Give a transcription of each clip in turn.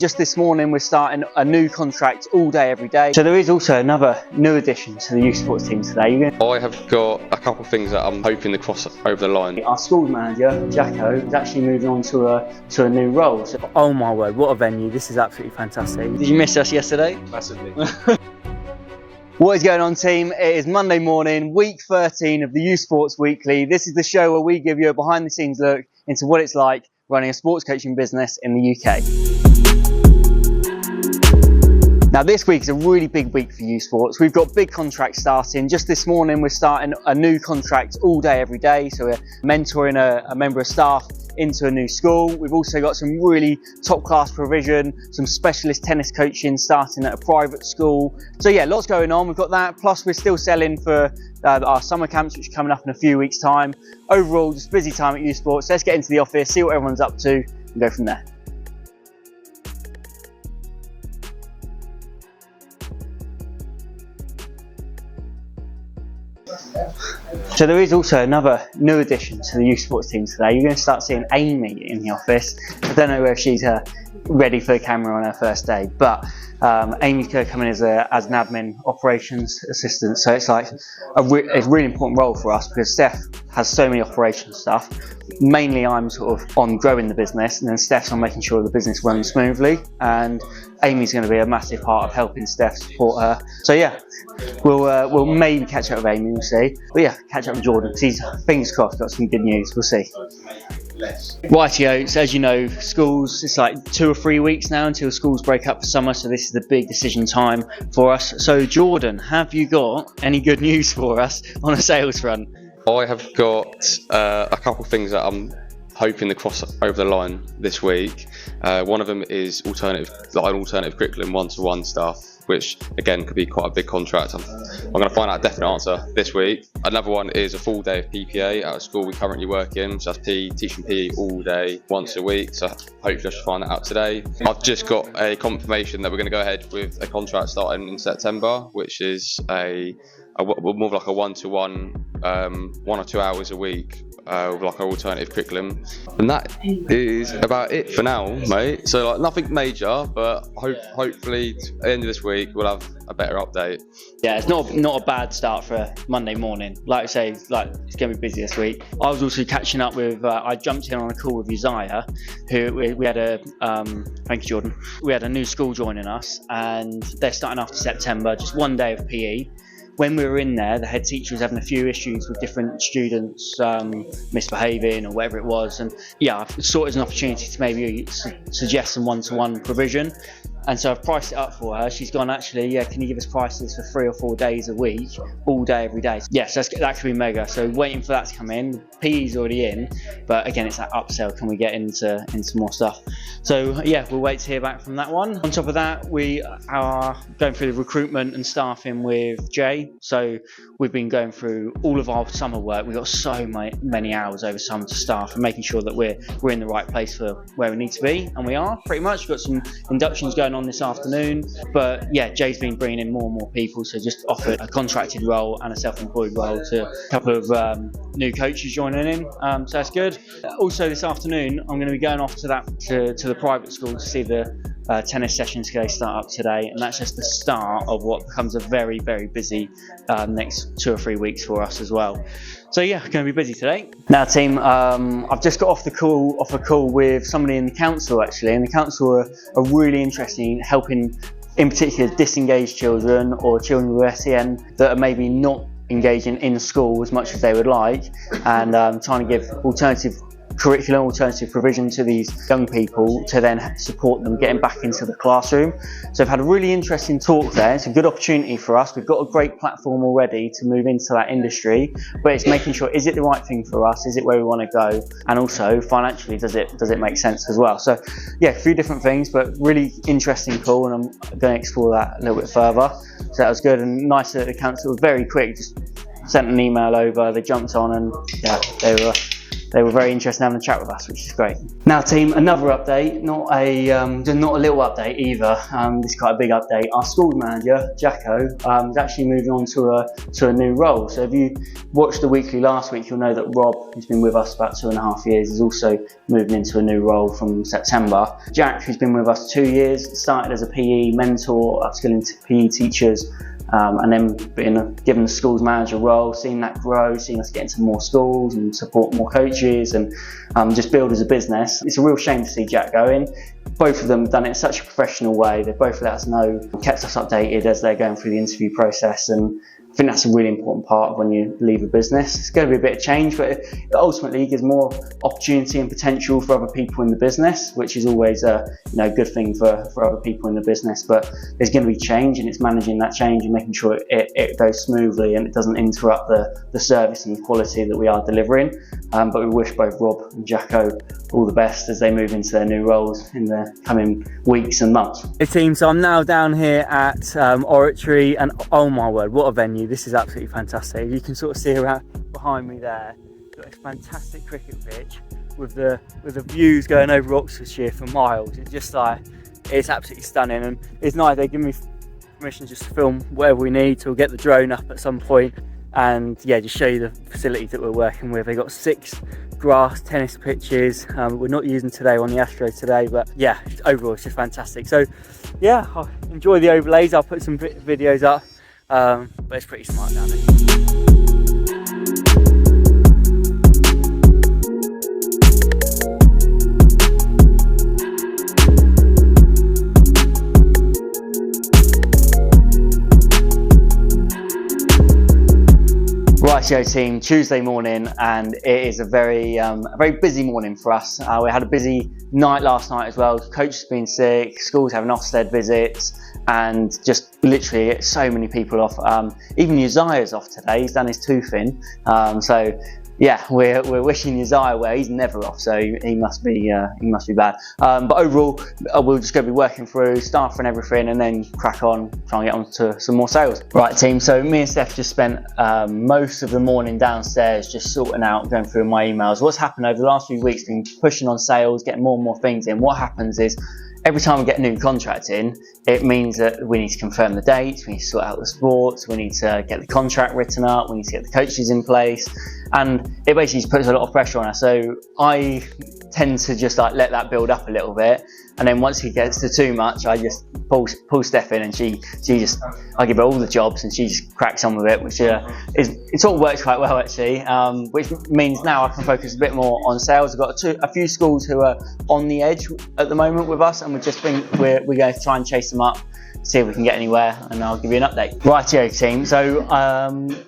Just this morning we're starting a new contract all day every day. So there is also another new addition to the uSports team today. I have got a couple of things that I'm hoping to cross over the line. Our schools manager, Jacko, is actually moving on to a new role. So, oh my word, what a venue. This is absolutely fantastic. Did you miss us yesterday? Massively. What is going on, team? It is Monday morning, week 13 of the uSports Weekly. This is the show where we give you a behind the scenes look into what it's like running a sports coaching business in the UK. Now this week is a really big week for uSports. We've got big contracts starting. Just this morning we're starting a new contract all day every day. So we're mentoring a member of staff into a new school. We've also got some really top class provision, some specialist tennis coaching starting at a private school. So yeah, lots going on. We've got that, plus we're still selling for our summer camps, which are coming up in a few weeks time. Overall, just busy time at uSports. Let's get into the office, see what everyone's up to and go from there. So there is also another new addition to the uSports team today. You're going to start seeing Amy in the office. I don't know if she's ready for the camera on her first day, but Amy's going to come in as an admin operations assistant. So it's like a really important role for us because Steph has so many operations stuff. Mainly I'm sort of on growing the business, and then Steph's on making sure the business runs smoothly, and Amy's going to be a massive part of helping Steph support her. So yeah, we'll maybe catch up with Amy, we'll see. But yeah, catch up with Jordan because he's, fingers crossed, got some good news, we'll see. Rightio, so as you know, schools, it's like 2 or 3 weeks now until schools break up for summer, so this is the big decision time for us. So Jordan, have you got any good news for us on a sales front? I have got a couple of things that I'm hoping to cross over the line this week. One of them is an alternative curriculum one-to-one stuff, which again could be quite a big contract. I'm going to find out a definite answer this week. Another one is a full day of PPA at a school we currently work in, so that's teaching PE all day once a week, so hopefully I should find that out today. I've just got a confirmation that we're going to go ahead with a contract starting in September, which is more of like a one-to-one, 1 or 2 hours a week with like an alternative curriculum, and that is about it for now, mate. So like nothing major, but hopefully at the end of this week we'll have a better update. Yeah, it's not a bad start for a Monday morning. Like I say, like it's going to be busy this week. I was also catching up with, I jumped in on a call with Uzziah, who we had thank you Jordan, we had a new school joining us, and they're starting after September, just 1 day of PE. When we were in there, the head teacher was having a few issues with different students misbehaving or whatever it was, and yeah, I saw it as an opportunity to maybe suggest some one-to-one provision. And so I've priced it up for her. She's gone, actually, yeah, can you give us prices for 3 or 4 days a week, all day, every day? Yes, that could be mega. So waiting for that to come in. PE's already in, but again, it's that upsell. Can we get into more stuff? So yeah, we'll wait to hear back from that one. On top of that, we are going through the recruitment and staffing with Jay. So we've been going through all of our summer work. We've got so many hours over summer to staff and making sure that we're in the right place for where we need to be, and we are pretty much. We've got some inductions going on this afternoon, but yeah, Jay's been bringing in more and more people, so just offered a contracted role and a self-employed role to a couple of new coaches joining in, so that's good. Also this afternoon I'm going to be going off to the private school to see the tennis sessions they start up today, and that's just the start of what becomes a very, very busy next 2 or 3 weeks for us as well. So yeah, going to be busy today. Now team, I've just got off a call with somebody in the council actually, and the council are really interested in helping, in particular, disengaged children or children with SEN that are maybe not engaging in school as much as they would like, and trying to give alternative curriculum, alternative provision to these young people to then support them getting back into the classroom. So I've had a really interesting talk there. It's a good opportunity for us. We've got a great platform already to move into that industry, but it's making sure, is it the right thing for us? Is it where we want to go? And also financially, does it make sense as well? So yeah, a few different things, but really interesting call, and I'm going to explore that a little bit further. So that was good, and nice that the council was very quick, just sent an email over, they jumped on, and yeah, they were they were very interested in having a chat with us, which is great. Now team, another update, not a little update either, this is quite a big update. Our school manager, Jacko, is actually moving on to a new role. So if you watched the weekly last week, you'll know that Rob, who's been with us about 2.5 years, is also moving into a new role from September. Jack, who's been with us 2 years, started as a PE mentor, upskilling PE teachers, and then being given the schools manager role, seeing that grow, seeing us get into more schools and support more coaches and just build as a business. It's a real shame to see Jack going. Both of them done it in such a professional way. They've both let us know, kept us updated as they're going through the interview process, and I think that's a really important part of when you leave a business. It's going to be a bit of change, but it ultimately gives more opportunity and potential for other people in the business, which is always a good thing for other people in the business. But there's going to be change, and it's managing that change and making sure it goes smoothly and it doesn't interrupt the service and the quality that we are delivering. But we wish both Rob and Jacko all the best as they move into their new roles in the coming weeks and months. Hey team, so I'm now down here at Oratory, and oh my word, what a venue. This is absolutely fantastic. You can sort of see around behind me there, got this fantastic cricket pitch with the views going over Oxfordshire for miles. It's just it's absolutely stunning, and it's nice. They give me permission just to film whatever we need, so we'll get the drone up at some point and yeah, just show you the facilities that we're working with. They've got 6 grass tennis pitches. We're not using today on the Astro today, but yeah, overall it's just fantastic. So yeah, I'll enjoy the overlays. I'll put some videos up, but it's pretty smart down there. Rightio team, Tuesday morning, and it is a very busy morning for us. We had a busy night last night as well. Coaches been sick, schools having Ofsted visits, and just literally so many people off. Even Uzziah's off today. He's done his tooth in. So yeah, we're wishing Uzziah well. He's never off, so he must be bad. But overall, we're just going to be working through staff and everything, and then crack on, try and get on to some more sales. Right, team. So me and Steph just spent most of the morning downstairs, just sorting out, going through my emails. What's happened over the last few weeks? Been pushing on sales, getting more and more things in. What happens is, every time we get a new contract in, it means that we need to confirm the dates, we need to sort out the sports, we need to get the contract written up, we need to get the coaches in place, and it basically just puts a lot of pressure on us. So I tend to just let that build up a little bit, and then once it gets to too much, I just pull Steph in, and I give her all the jobs, and she just cracks on with it, which it sort of works quite well actually, which means now I can focus a bit more on sales. I've got a few schools who are on the edge at the moment with us, and we're going to try and chase them up, see if we can get anywhere, and I'll give you an update. Rightio team, so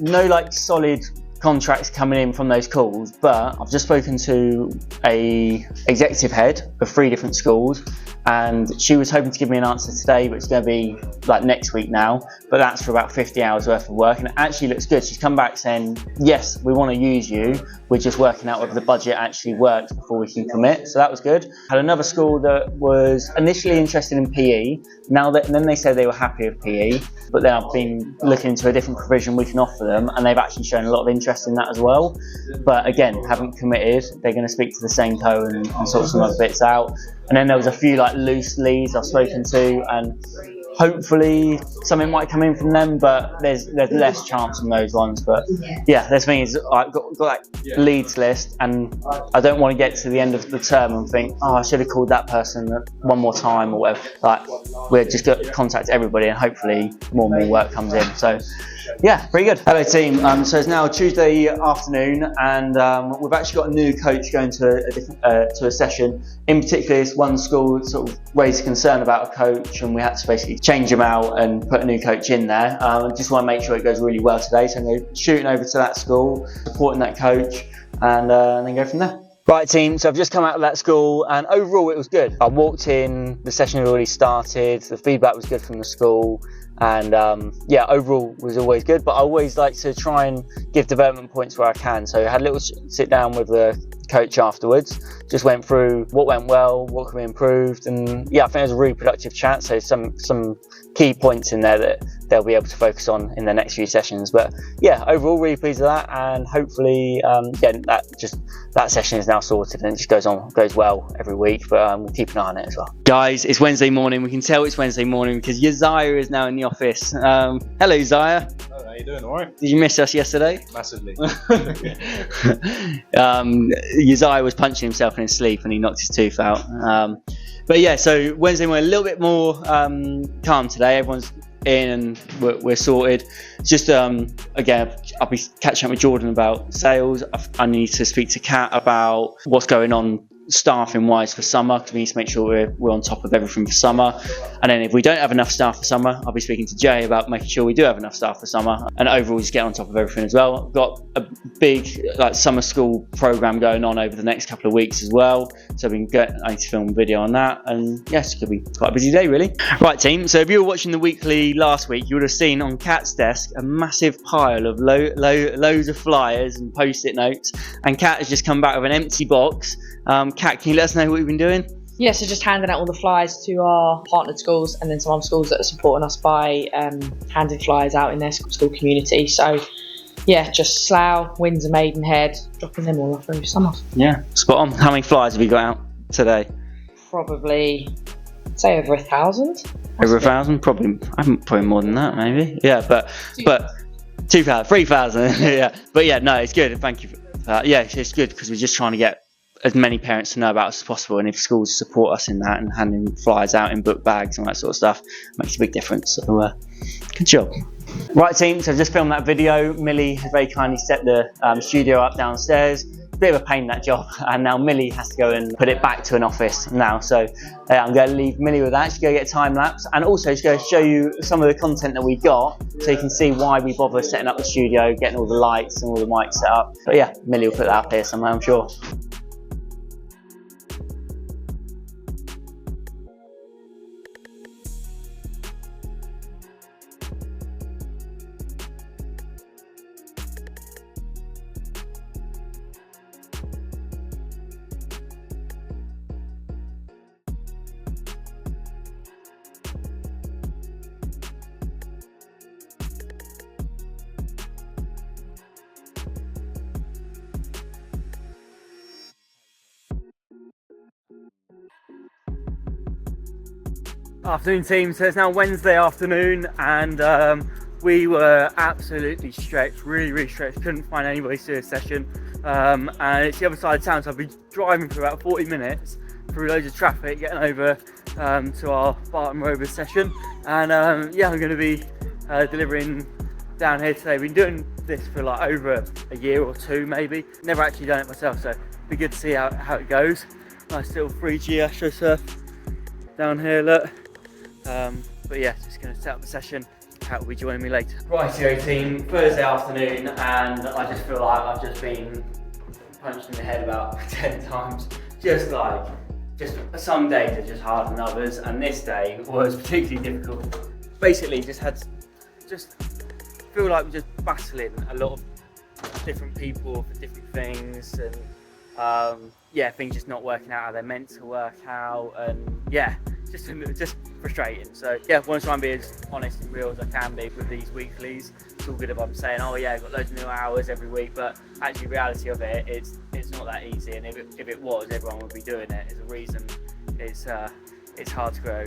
no solid contracts coming in from those calls, but I've just spoken to a executive head of 3 different schools, and she was hoping to give me an answer today, but it's going to be next week now, but that's for about 50 hours worth of work, and it actually looks good. She's come back saying, yes, we want to use you, we're just working out whether the budget actually works before we can commit, so that was good. Had another school that was initially interested in PE, then they said they were happy with PE, but then I've been looking into a different provision we can offer them, and they've actually shown a lot of interest in that as well, but again, haven't committed. They're going to speak to the Senko and sort some other bits out. And then there was a few loose leads I've spoken to, and hopefully something might come in from them, but there's less chance on those ones. But yeah, this thing is, I've got that leads list, and I don't want to get to the end of the term and think, oh, I should have called that person one more time or whatever. We're just going to contact everybody, and hopefully more and more work comes in. So yeah, pretty good. Hello team, so it's now Tuesday afternoon, and we've actually got a new coach going to a session. In particular, this one school sort of raised concern about a coach, and we had to basically change him out and put a new coach in there. I just want to make sure it goes really well today, so I'm going to shooting over to that school, supporting that coach, and then go from there. Right team, so I've just come out of that school, and overall it was good. I walked in, the session had already started, the feedback was good from the school, and yeah, overall was always good, but I always like to try and give development points where I can. So I had a little sit down with the coach afterwards. Just went through what went well, what could be improved, and yeah, I think it was a really productive chat. So some key points in there that they'll be able to focus on in the next few sessions. But yeah, overall really pleased with that, and hopefully that session is now sorted and it just goes well every week. But we'll keep an eye on it as well. Guys, it's Wednesday morning. We can tell it's Wednesday morning because Uzziah is now in the office. Hello, Uzziah. Oh, how you doing? All right. Did you miss us yesterday? Massively. Uzziah was punching himself in his sleep and he knocked his tooth out. But yeah, so Wednesday we're a little bit more calm today. Everyone's in and we're sorted. Just again, I'll be catching up with Jordan about sales. I need to speak to Kat about what's going on staffing wise for summer, because we need to make sure we're on top of everything for summer. And then if we don't have enough staff for summer, I'll be speaking to Jay about making sure we do have enough staff for summer, and overall just get on top of everything as well. I've got a big summer school program going on over the next couple of weeks as well, so I need to film a video on that, and yes, it could be quite a busy day really. Right team, so if you were watching the weekly last week, you would have seen on Kat's desk a massive pile of loads of flyers and post-it notes, and Kat has just come back with an empty box. Kat, can you let us know what we've been doing? Yeah, so just handing out all the flyers to our partnered schools and then some other schools that are supporting us by handing flyers out in their school community. So yeah, just Slough, Windsor, Maidenhead, dropping them all off through summer. Yeah, spot on. How many flyers have you got out today? Probably, I'd say over 1,000. Over 1,000? Probably more than that, maybe. Yeah, but 2,000, 3,000. Yeah, but yeah, no, it's good. Thank you for that. Yeah, it's good because we're just trying to get as many parents to know about us as possible, and if schools support us in that and handing flyers out in book bags and that sort of stuff makes a big difference. So good job. Right team, so I've just filmed that video. Millie has very kindly set the studio up downstairs. Bit of a pain, that job, and now Millie has to go and put it back to an office now. So I'm going to leave Millie with that. She's going to get a time lapse, and also she's going to show you some of the content that we got, so you can see why we bother setting up the studio, getting all the lights and all the mics set up. But yeah, Millie will put that up here somewhere, I'm sure. Afternoon team, so it's now Wednesday afternoon, and we were absolutely stretched, really stretched, couldn't find anybody to do a session, and it's the other side of town, so I've been driving for about 40 minutes through loads of traffic getting over to our Barton Rovers session, and yeah, I'm going to be delivering down here today. I've been doing this for like over a year or two maybe, never actually done it myself, so it'd be good to see how it goes. Nice little 3G AstroSurf down here, look. But yeah, just going to set up the session. Kat will be joining me later. Rightio team, Thursday afternoon, and I just feel like I've just been punched in the head about 10 times. Just some days are just harder than others, and this day was particularly difficult. Basically, just feel like we're just battling a lot of different people for different things, and yeah, things just not working out how they're meant to work out, and yeah, just frustrating. So yeah, I want to try and be as honest and real as I can be with these weeklies. It's all good if I'm saying, oh yeah, I've got loads of new hours every week, but actually reality of it, it's not that easy, and if it was, everyone would be doing it. There's a reason it's hard to grow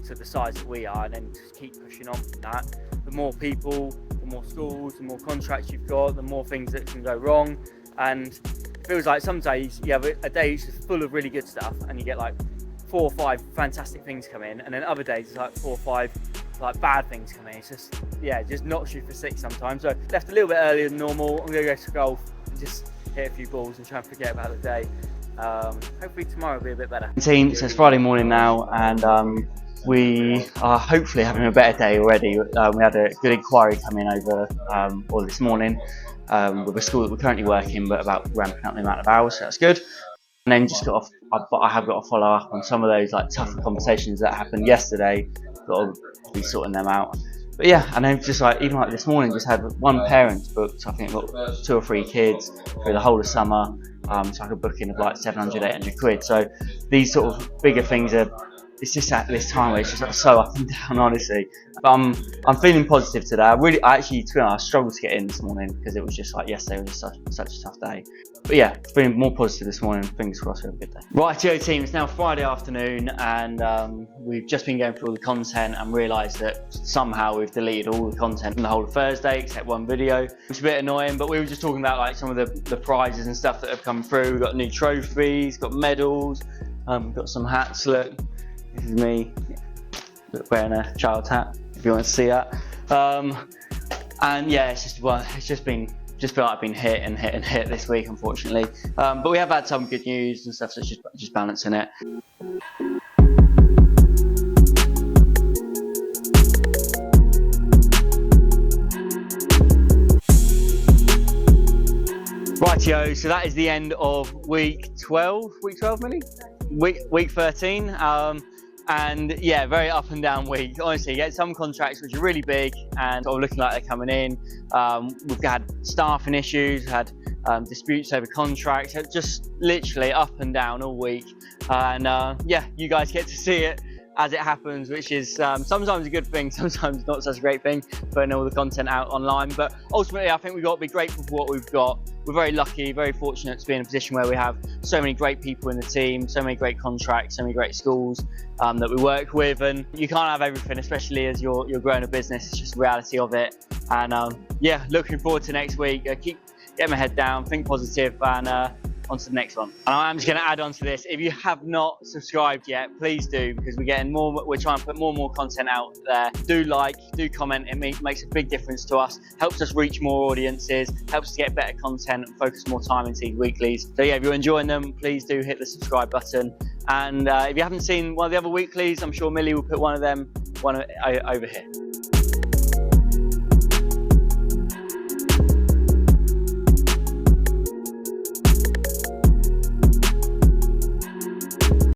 to the size that we are and then just keep pushing on from that. The more people, the more schools, the more contracts you've got, the more things that can go wrong, and it feels like some days you have a day which is full of really good stuff and you get like 4 or 5 fantastic things come in, and then other days it's like 4 or 5 like bad things come in. It's just, yeah, just not shoot for 6 sometimes. So left a little bit earlier than normal. I'm gonna go to golf and just hit a few balls and try and forget about the day. Hopefully tomorrow will be a bit better. Team, so it's Friday morning now, and we are hopefully having a better day already. We had a good inquiry come in over this morning with a school that we're currently working, but about ramping up the amount of hours, so that's good. And then just I have got to follow up on some of those like tougher conversations that happened yesterday. Got to be sorting them out. But yeah, and then just like even like this morning, just had one parent booked. I think got 2 or 3 kids through the whole of summer. It's like a booking of like 700, 800 quid. So these sort of bigger things it's just at this time where it's just like so up and down, honestly. But I'm feeling positive today. I actually, to be honest, I struggled to get in this morning because it was just like yesterday was just such a tough day. But yeah, feeling more positive this morning. Fingers crossed we have a good day. Rightio team, it's now Friday afternoon, and we've just been going through all the content and realised that somehow we've deleted all the content from the whole of Thursday except one video. It's a bit annoying, but we were just talking about like some of the prizes and stuff that have come through. We've got new trophies, got medals, got some hats. Look, this is me wearing a child's hat, if you want to see that. And yeah, it's just feel like I've been hit and hit and hit this week, unfortunately. But we have had some good news and stuff, so it's just balancing it. Rightio, so that is the end of week 12. Week 12, Millie? Week 13. And yeah, very up and down week. Honestly, you get some contracts which are really big and are looking like they're coming in. We've had staffing issues, had disputes over contracts, just literally up and down all week. And yeah, you guys get to see it as it happens, which is sometimes a good thing, sometimes not such a great thing, putting all the content out online. But ultimately, I think we've got to be grateful for what we've got. We're very lucky, very fortunate to be in a position where we have so many great people in the team, so many great contracts, so many great schools that we work with. And you can't have everything, especially as you're growing a business. It's just the reality of it. And yeah, looking forward to next week. Keep getting my head down, think positive, and on to the next one. And I'm just going to add on to this. If you have not subscribed yet, please do, because we're getting more. We're trying to put more and more content out there. Do like, do comment. It makes a big difference to us. Helps us reach more audiences. Helps us get better content and focus more time into these weeklies. So yeah, if you're enjoying them, please do hit the subscribe button. And if you haven't seen one of the other weeklies, I'm sure Millie will put one of them over here.